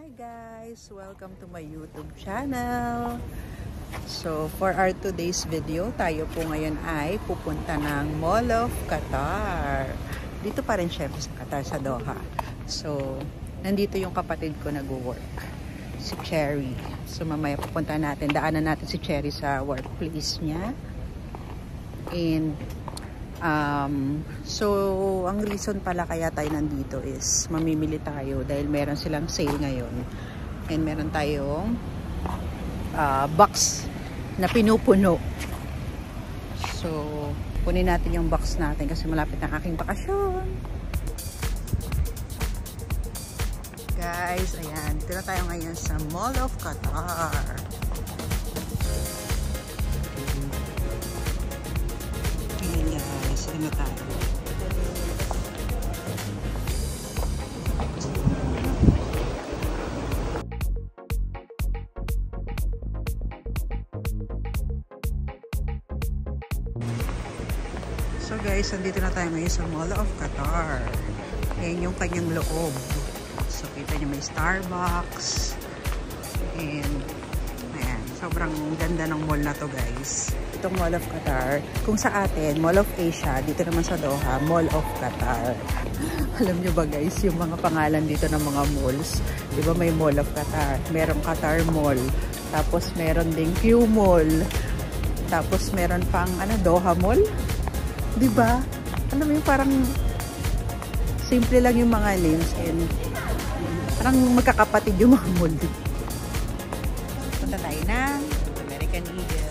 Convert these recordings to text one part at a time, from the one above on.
Hi guys! Welcome to my YouTube channel. So for our today's video, tayo po ngayon ay pupunta ng Mall of Qatar. Dito pa rin syempre sa Qatar, sa Doha. So nandito yung kapatid ko nag-work, si Cherry. So mamaya pupunta natin, daanan natin si Cherry sa workplace niya. And so ang reason pala kaya tayo nandito is mamimili tayo dahil meron silang sale ngayon. And meron tayong box na pinupuno. So kunin natin yung box natin kasi malapit ang aking bakasyon. Guys, ayan, dito na tayo ngayon sa Mall of Qatar. Ano tayo? So guys, nandito na tayo ngayon sa Mall of Qatar. Ayan yung kanyang loob. So kita niyo may Starbucks. And ayan, sobrang ganda ng mall na to guys. Itong Mall of Qatar, kung sa atin, Mall of Asia, dito naman sa Doha, Mall of Qatar. Alam nyo ba guys, yung mga pangalan dito ng mga malls, di ba may Mall of Qatar, merong Qatar Mall, tapos meron ding Q Mall, tapos meron pang Doha Mall, di ba? Alam mo yung parang simple lang yung mga names and parang magkakapatid yung mga mall dito. Punta tayo ng American Eagle.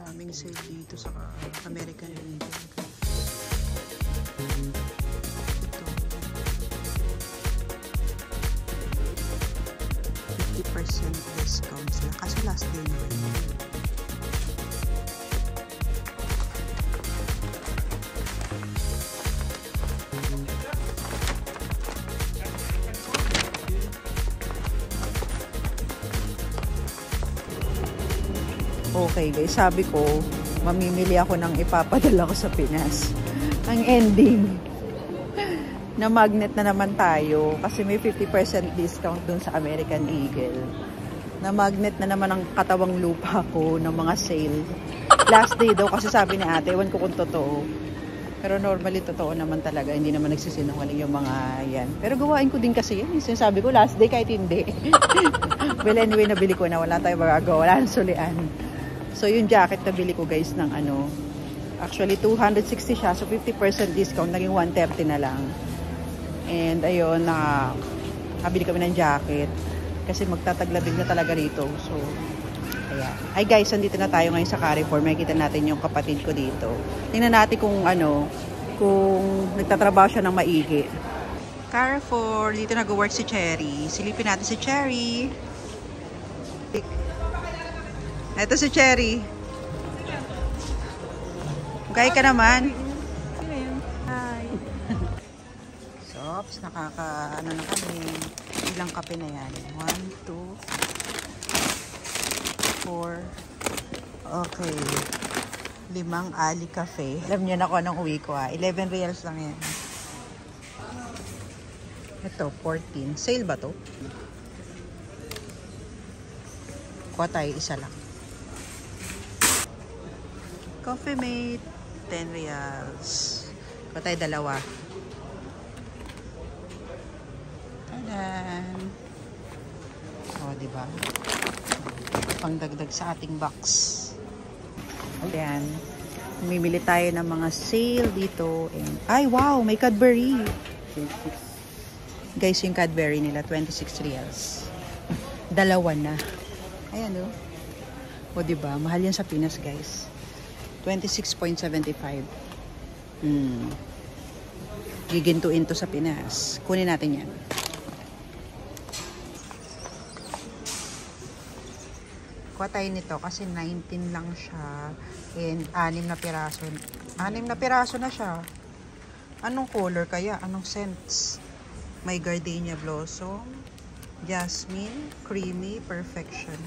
Daming sale dito sa American Eagle. Ito. 50% discount sila. Kaso last day na rin. Okay guys, sabi ko, mamimili ako ng ipapadala ko sa Pinas. Ang ending, na magnet na naman tayo kasi may 50% discount dun sa American Eagle. Na magnet na naman ang katawang lupa ko ng mga sale. Last day daw kasi sabi ni ate, ewan ko kung totoo. Pero normally totoo naman talaga, hindi naman nagsisinungaling yung mga yan. Pero gawain ko din kasi yan. Sinasabi ko last day kahit hindi. Well anyway, nabili ko na, wala tayong magagawa, wala nang sulian. So yung jacket na bili ko guys ng actually 260 siya, so 50% discount, naging 130 na lang. And ayun, nakabili kami ng jacket kasi magtataglabig na talaga rito. So ayan. Hi guys, nandito na tayo ngayon sa Carrefour. Makikita natin yung kapatid ko dito. Tingnan natin kung kung nagtatrabaho siya ng maigi. Carrefour, dito nag-work si Cherry. Silipin natin si Cherry. Ito si Cherry. Okay ka naman? Hi. Sops, na kami. Ilang kape na yan? 1, 2, 4. Okay. 5 Ali Cafe. Alam niyo na ako anong uwi ko 11 reals lang yan. Ito, 14. Sale ba to? Kuha tayo, isa lang. Coffee Mate, 10 reals. Kuha tayo dalawa. Tadan. O, diba? Pangdagdag sa ating box. Ayan. Mimili tayo ng mga sale dito. And, ay, wow! May Cadbury. Guys, yung Cadbury nila, 26 reals. Dalawa na. Ayan, o. O, diba? Mahal yan sa Pinas, guys. 26.75. Gigintuin to sa Pinas. Kunin natin yan. Kuha tayo nito kasi 19 lang siya. And 6 na piraso. 6 na piraso na siya. Anong color kaya? Anong scents? May gardenia blossom, jasmine, creamy, perfection,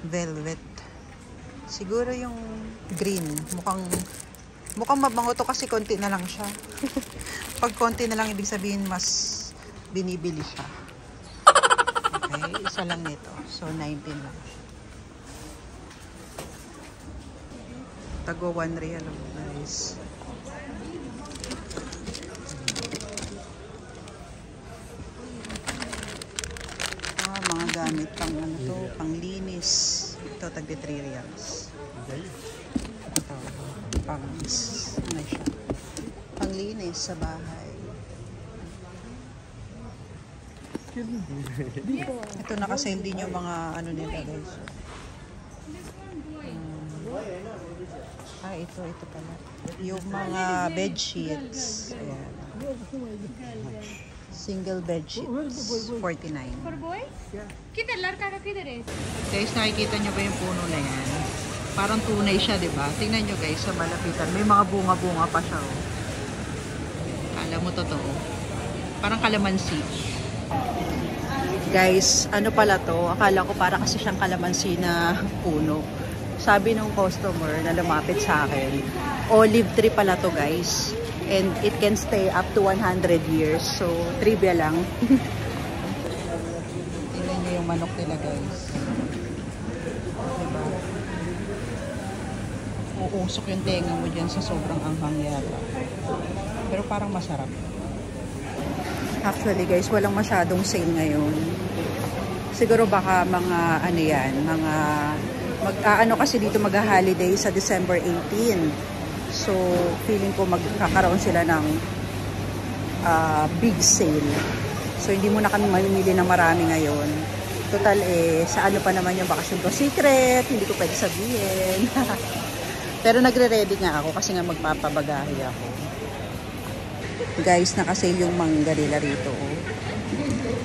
velvet. Siguro yung green. Mukhang mabango to kasi konti na lang siya. Pag konti na lang, ibig sabihin mas binibili siya. Okay, isa lang nito. So, 19 lang. Tago 1 real, guys. Mga gamit pang ano to, pang linis. Ito, tagdi 3 reals. Ito, pang, ano siya? Pang linis sa bahay. Ito, nakasale din yung mga ano nila, guys. Ito pala. Yung mga bed sheets. Ayan. Single bed sheets. 49. For boys? Yeah. Kita larka ka kidar eh. Guys, nakikita nyo ba yung puno na yan? Parang tunay siya, di ba? Tingnan nyo guys, sa malapitan. May mga bunga-bunga pa siya. Oh. Kala mo totoo. Parang kalamansi. Guys, ano pala to? Akala ko para kasi siyang kalamansi na puno. Sabi nung customer na lumapit sa akin, olive tree pala to guys. And it can stay up to 100 years. So, trivia lang. Tingnan nyo yung manok nila guys. Diba? Uusok yung tenga mo dyan sa sobrang anghang yata. Pero parang masarap. Actually guys, walang masyadong sale ngayon. Siguro baka mga ano yan, mga ano kasi dito mag-holiday sa December 18. So, feeling ko magkakaroon sila ng big sale. So, hindi mo na kami mamimili ng marami ngayon. Total sa ano pa naman yung bakasyon ko. Secret, hindi ko pwede sabihin. Pero nagre-ready nga ako kasi nga magpapabagahe ako. Guys, nakasale yung mangga nila rito.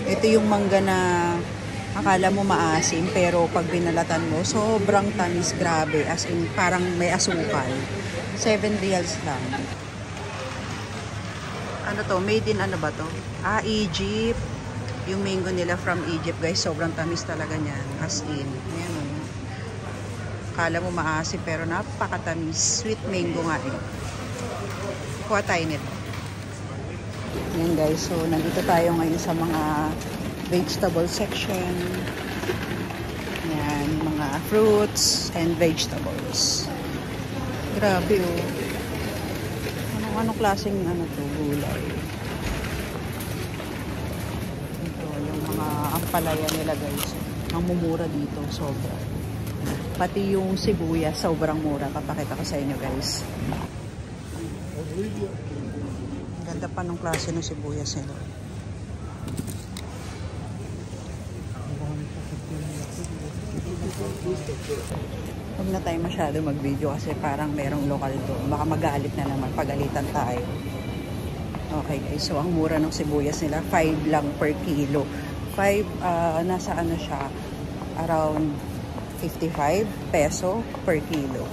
Ito yung mangga na akala mo maasim, pero pag binalatan mo, sobrang tamis, grabe. As in, parang may asukal. 7 reals lang. Ano to? Made in ano ba to? Egypt. Yung mango nila from Egypt, guys. Sobrang tamis talaga niyan. As in. Ayan o. Akala mo maasim, pero napakatamis. Sweet mango nga eh. Kuha tayo nito. Ayan guys. So, nandito tayo ngayon sa mga vegetable section. Ayan, mga fruits and vegetables. Grabe oh. Anong klaseng ano to, gulay. Ito, yung mga ampalaya nila guys. Ang mumura dito, sobra. Pati yung sibuyas, sobrang mura. Papakita ko sa inyo guys. Ganda pa nung klase ng sibuyas nila. Huwag na tayo masyado mag-video kasi parang merong lokal doon. Baka magalit na naman. Pagalitan tayo. Okay guys. So, ang mura ng sibuyas nila, 5 lang per kilo. 5, nasa ano siya, around 55 peso per kilo.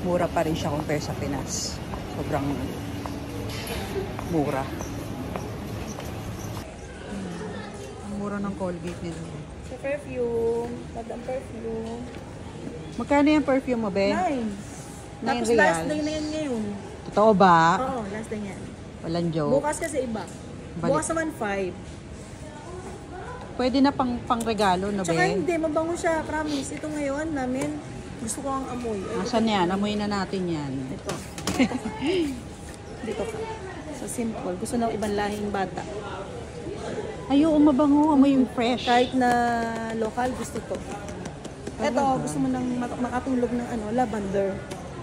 Mura pa rin siya compare sa Pinas. Sobrang mura. Ang mura ng Colgate nila. Sa perfume. Madam perfume. Magkano yung perfume mo, be? 9. 9 Tapos reals. last day na yan ngayon. Totoo ba? Oo, last day yan. Walang joke. Bukas kasi iba. Bukas naman 5. Pwede na pang regalo, no, be? Tsaka hindi, mabango siya. Promise. Ito ngayon namin, gusto ko ang amoy. Asan yan? Amoy na natin yan. Ito. Dito ka. So simple. Gusto na ibang lahing bata. Ayaw, mabango. Amoy yung fresh. Kahit na local, gusto ko. Ito, gusto mo nang makatulog ng ano, lavender.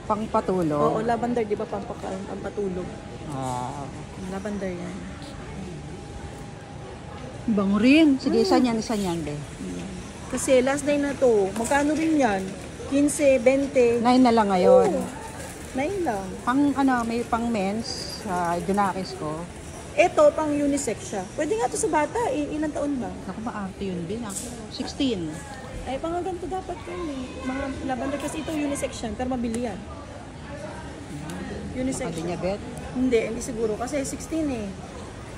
Pang patulog? Oo, lavender, di ba, pampatulog. Wow. Lavender yan. Bango rin. Sige, isa niyan, be. Kasi last day na to, magkano rin yan? 15, 20. 9 na lang ngayon. Oo, 9 lang. Pang ano, may pang men's, Junakis ko. Ito, pang unisex siya. Pwede nga to sa bata, ilang taon ba? Naku, maarte yun din. 16. Ay, pang ganito dapat yun eh. Mga lavender kasi ito unisex yan, pero mabili yan. Unisex. Hindi niya bet? Hindi siguro. Kasi 16 eh.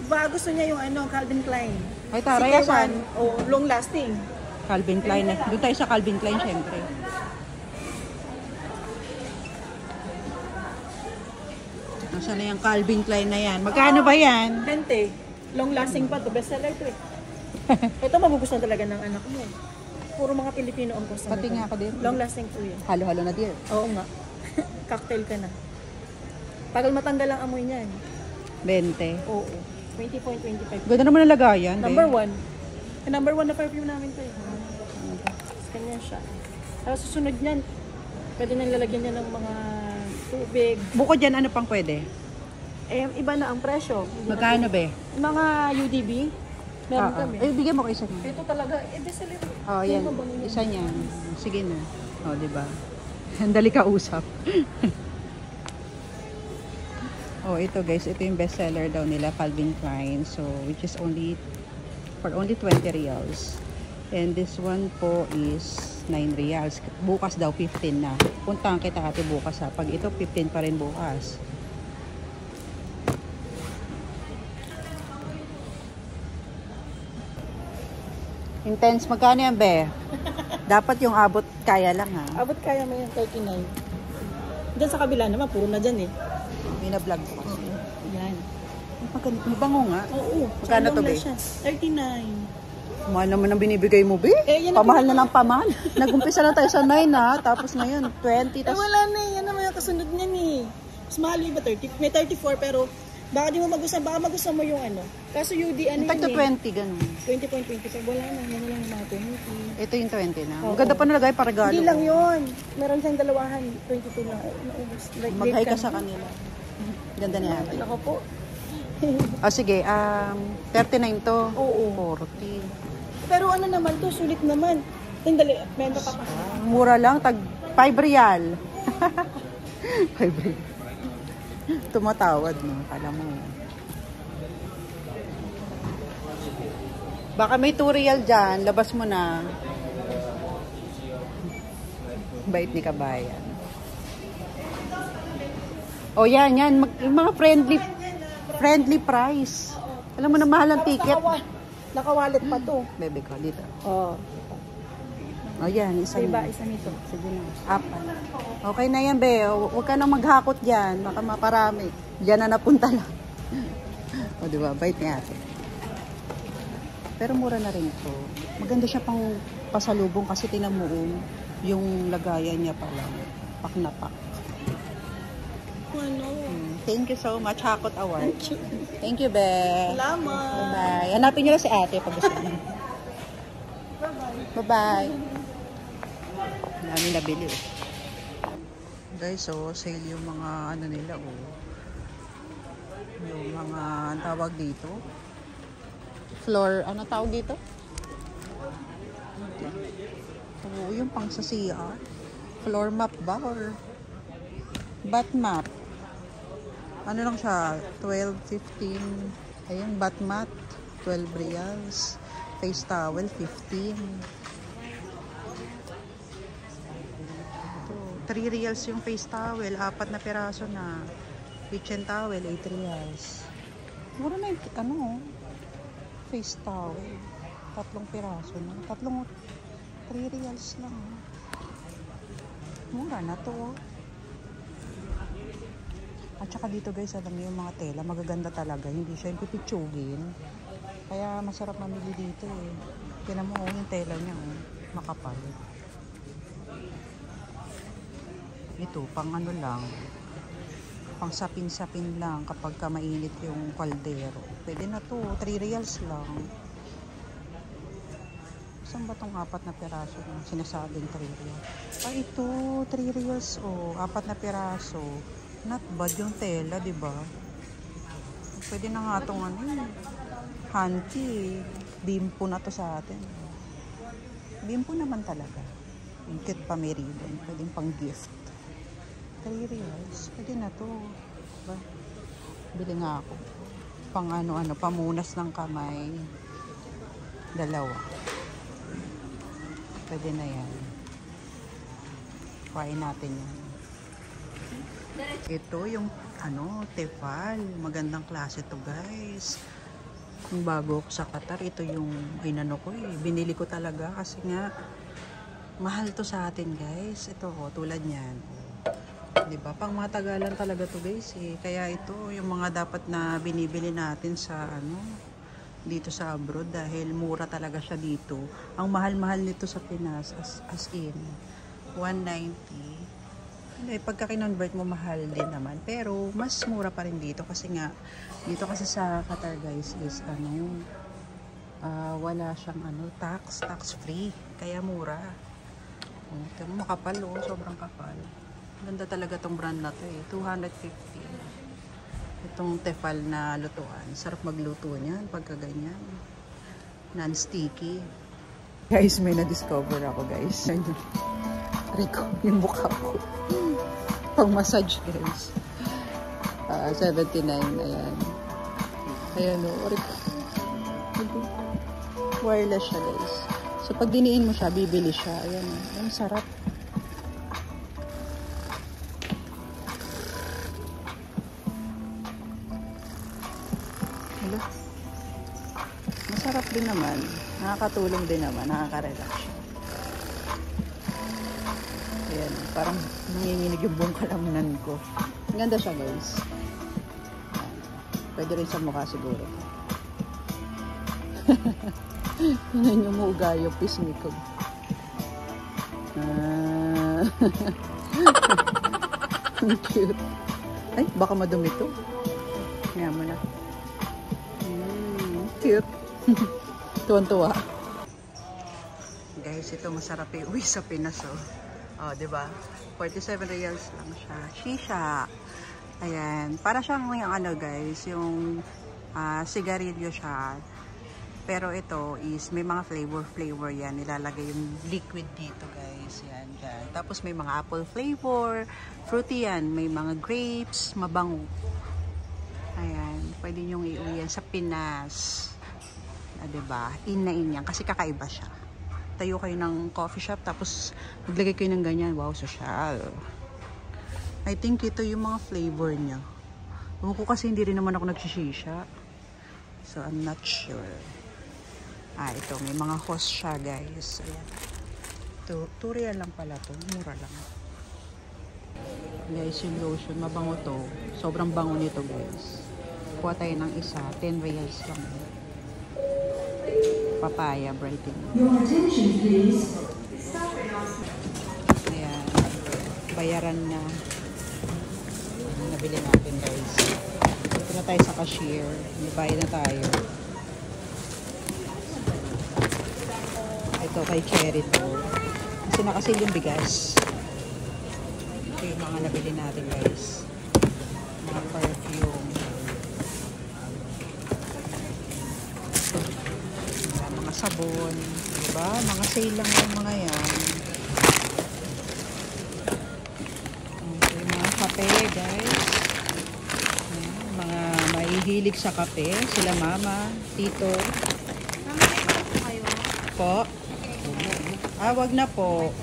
Baka gusto niya yung ano, Calvin Klein. Ay, taray, asan? O, long lasting. Calvin Klein. Doon tayo sa Calvin Klein, syempre. Nasaan na yung Calvin Klein na yan? Magkano ba yan? 20. Long lasting pa to. Bestseller to eh. Ito magugustuhan talaga ng anak mo. Puro mga Pilipino ang gusto. Pati nga ako din. Long lasting to yun. Halo-halo na dear. Oo nga. Cocktail ka na. Tagal matanggal ang amoy niyan. 20. Oo. 20.25. Ganda naman ang lagayan. Number 1. Number 1 na perfume namin to eh. Ganyan siya. Tapos susunod niyan, pwede nang lalagyan niya ng mga tubig. Bukod dyan, ano pang pwede? Eh, iba na ang presyo. Magkano be? Mga UDB, meron kami. Eh, bigyan mo ko isa niya. Ito talaga, bestseller. Oh, yan. Isa niya. Sige na. Oh, di ba? Ang dali ka usap. Oh, ito guys, ito yung bestseller daw nila, Calvin Klein. So, which is only for only 20 reals. And this one po is 9 reals. Bukas daw 15 na. Puntahan kita ate bukas ha. Pag ito 15 pa rin bukas. Intense, magkano yan be? Dapat yung abot kaya lang ha. Abot kaya mo yung 39. Diyan sa kabila naman, puro na dyan eh. Bina-vlog ko kasi. Yan. Mabango nga. Oo. Magkano to be? 39. Mahal naman ang binibigay mo, be. Eh, yan Pamahal na ng pamahal. Nag-umpisa lang tayo sa 9 ha. Tapos ngayon, 20. Eh, wala na eh. Yan naman yung kasunod niyan eh. Mas mahal yung iba 30. May 34 pero baka di mo magustuhan. Baka magustuhan mo yung ano. Kaso UD ano Tag to yun 20, ganun. 20.25. Wala na. Yan na lang yung mga 20. Ito yung 20 na. Oo. Maganda pa nalagay para regalo. Hindi lang yun. Meron siyang dalawahan. 22 lang. Like, Mag-hi ka sa kanila. Ganda niya. Ako po. O sige, 39 to. Oo. 40. Pero ano naman to, sulit naman. Dali, meron pa pa. Mura lang, tag 5 real. 5 real. Tumatawad mo, kala mo. Baka may 2 real dyan, labas mo na. Bait ni kabayan. O yan, yung mga friendly price. Alam mo na mahal ang ticket. Nakawalit pa to. Bebe ko, dito. Oh. O yan, isa Iba, na. isa nito. Sige na. Apat. Okay na yan, be. Huwag ka nang maghakot dyan. Baka maparami. Diyan na napunta lang. O, diba? Bait niya ate. Pero mura na rin to. Maganda siya pang pasalubong kasi tinan mo yung lagayan niya pala. Pak na pak. Ano? Thank you so much. Hakot Award. Thank you, be. Salamat. Bye-bye. Hanapin niyo lang si ate pag gusto niyo. Bye-bye. Dami nabili. Guys, so sale yung mga ano nila, yung mga tawag dito. Floor, ano tawag dito? Oo, yung pang sa CR. Floor map ba or bat map? Ano lang siya, 12, 15. Ayun, bat mat, 12 reals. Face towel, 15. Ito, 3 reals yung face towel. 4 na piraso na. Kitchen towel, 8 reals. Mura na yung, ano, face towel. 3 piraso na. 3 reals lang. Mura na to. At saka dito guys, alam niyo yung mga tela, magaganda talaga. Hindi siya yung pipitsugin. Kaya masarap mamili dito eh. Tignan mo yung tela niya, makapal. Ito, pang ano lang. Pang sapin-sapin lang kapag ka mainit yung kaldero. Pwede na to, 3 reals lang. Saan ba tong 4 na piraso ng sinasabing 3 reals? Ay, ito, 3 reals 4 na piraso. Not bad yung tela, di ba? Pwede na nga itong ano, hanky. Bimpo na to sa atin. Bimpo naman talaga. Yung kit pa may ribbon. Pwede pang gift. 3 reals. Pwede na to. Diba? Bili nga ako. Pang ano-ano, pamunas ng kamay. 2. Pwede na yan. Kuhain natin yan. Ito yung tefal. Magandang klase to guys. Kung bago ako sa Qatar, ito yung inano ko eh. Binili ko talaga kasi nga mahal to sa atin guys. Ito tulad niyan. Diba? Pang matagalan talaga to guys eh. Kaya ito yung mga dapat na binibili natin sa dito sa abroad dahil mura talaga siya dito. Ang mahal-mahal nito sa Pinas as in 190. Pagka kinonvert mo mahal din naman pero mas mura pa rin dito kasi nga dito kasi sa Qatar guys is wala siyang tax free kaya mura. Ito makapal sobrang kapal. Ganda talaga tong brand na to eh. 250. Itong tefal na lutuan. Sarap magluto niyan pagka ganyan. Non-sticky. Guys, may na-discover ako guys. Rico, yung mukha ko. Pang massage guys. 79. Ayan. Ayan Rico. Wireless siya guys. So pag diniin mo siya, bibili siya. Ayan. Ang sarap. Masarap din naman. Nakakatulong din naman. Nakaka-relax siya. Ayan. Parang nanginginig yung buong kalamnan ko. Ang ganda siya guys. Pwede rin sa mukha siguro. Tingnan nyo mo yung pisngi ko. Cute. Ay, baka madumi ito. Kaya mo na. Cute. Tuwan-tuwa. Guys, ito masarap uwi sa Pinas diba? 47 reals lang siya. Shisha. Ayan. Para siyang guys, yung sigarilyo siya. Pero ito is may mga flavor yan. Nilalagay yung liquid dito guys. Yan, dyan. Tapos may mga apple flavor. Fruity yan. May mga grapes. Mabango. Ayan. Pwede nyong iuwi yan sa Pinas. Diba? In na in yan. Kasi kakaiba siya. Tayo kayo ng coffee shop. Tapos maglagay kayo ng ganyan. Wow, social. I think ito yung mga flavor niya. Ewan ko kasi hindi rin naman ako nagsishisha. So, I'm not sure. Ito. May mga host siya, guys. Ayan. Real lang pala to. Mura lang. Guys, yung lotion. Mabango to. Sobrang bango nito, guys. Kuha tayo ng isa. 10 reals lang. Papaya, brightening. Your attention, please. Ayan. Bayaran na. Nabili natin, guys. Dito na tayo sa cashier. May bayad na tayo. Ito kay Cherry to. Kasi nakasil yung bigas. Ito yung mga nabili natin, guys. Mga perfume. Mga sabon. Diba? Mga sale lang yung mga yan. Ito yung mga kape, guys. Mga mahihilig sa kape. Sila mama, tito. Po. Wag na po.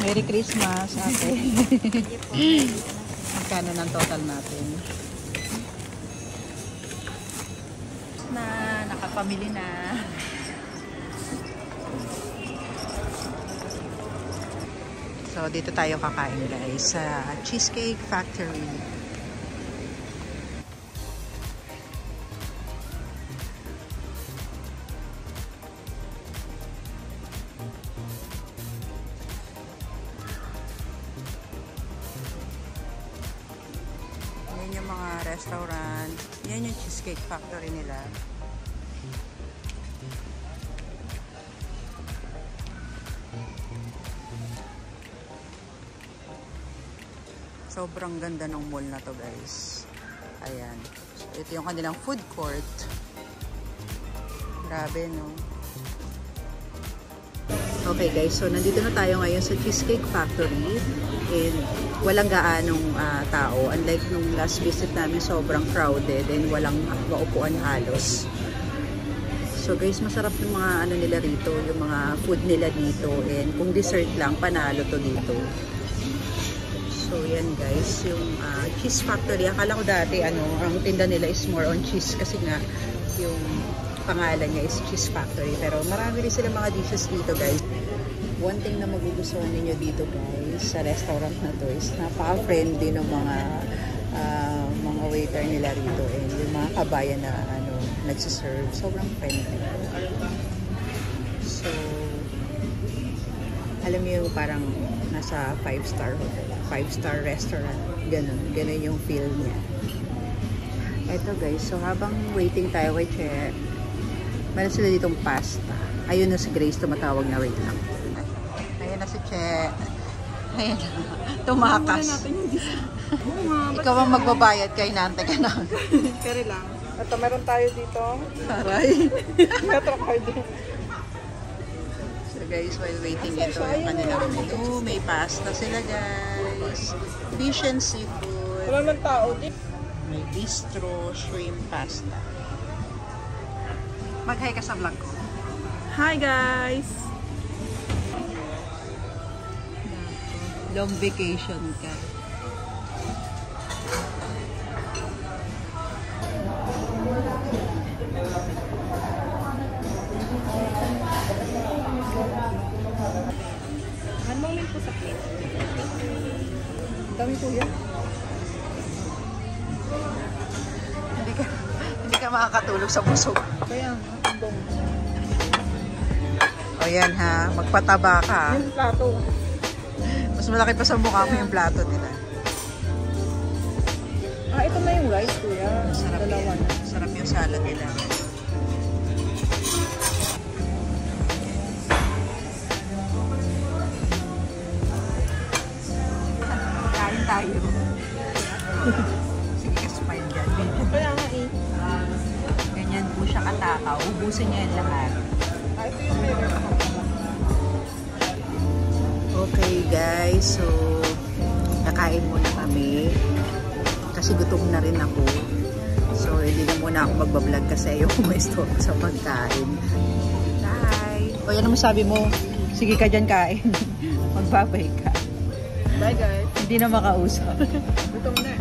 Merry Christmas, ate. Magkano ng total natin? Nakapamili na. So, dito tayo kakain guys sa Cheesecake Factory. Yan yung mga restaurant. Yan yung Cheesecake Factory nila. Sobrang ganda ng mall na to guys. Ayan. So, ito yung kanilang food court. Grabe no. So Okay guys, so nandito na tayo ngayon sa Cheesecake Factory and walang gaanong tao. Unlike nung last visit namin, sobrang crowded and walang maupuan halos. So guys, masarap yung mga ano nila rito, yung mga food nila dito, and kung dessert lang, panalo to dito. So yan guys, yung Cheese Factory. Akala ko dati ang tinda nila is more on cheese kasi nga yung pangalan niya is Cheese Factory. Pero marami rin sila mga dishes dito guys. One thing na magugustuhan ninyo dito guys sa restaurant na to is napaka-friendly ng mga waiter nila rito, and yung mga kabayan na nagsiserve, sobrang friendly. So alam niyo parang nasa 5-star hotel, 5-star restaurant, ganun yung feel niya. Eto guys, so habang waiting tayo kay Che, meron sila ditong pasta. Ayun na si Grace, tumatawag na, wait lang. Ayun na si Che. Ayun na, tumakas. Ikaw ang magbabayad, kay nante ka na. Kaya lang. Ito, meron tayo dito. Aray. Metro card. So guys, while waiting, ito yung kanilang menu. May pasta sila guys. Fish and seafood. Wala man tao dito. May bistro, shrimp pasta. Mag-hi ka sa vlog ko. Hi guys! Long vacation ka. One moment po sa plate. Dami po yan. Hindi ka makakatulog sa busog. Kaya, ambong. O yan ha, magpataba ka. Yung plato. Mas malaki pa sa mukha mo yung plato nila. Ito na yung rice, kuya. Sarap yan. Sarap yung salad nila. Kain tayo. Sige, kaspain dyan. Kaya nga eh. Ganyan po siya katakaw. Ubusin niya yung lahat. Ito yung meron. Okay guys, so nakain muna kami kasi gutom na rin ako. So hindi na muna ako magbablog kasi ayoko ma-stop sa pagkain. Bye! O yan naman sabi mo, sige ka dyan kain. Magbabay ka. Bye guys. Hindi na makausap. Gutom na.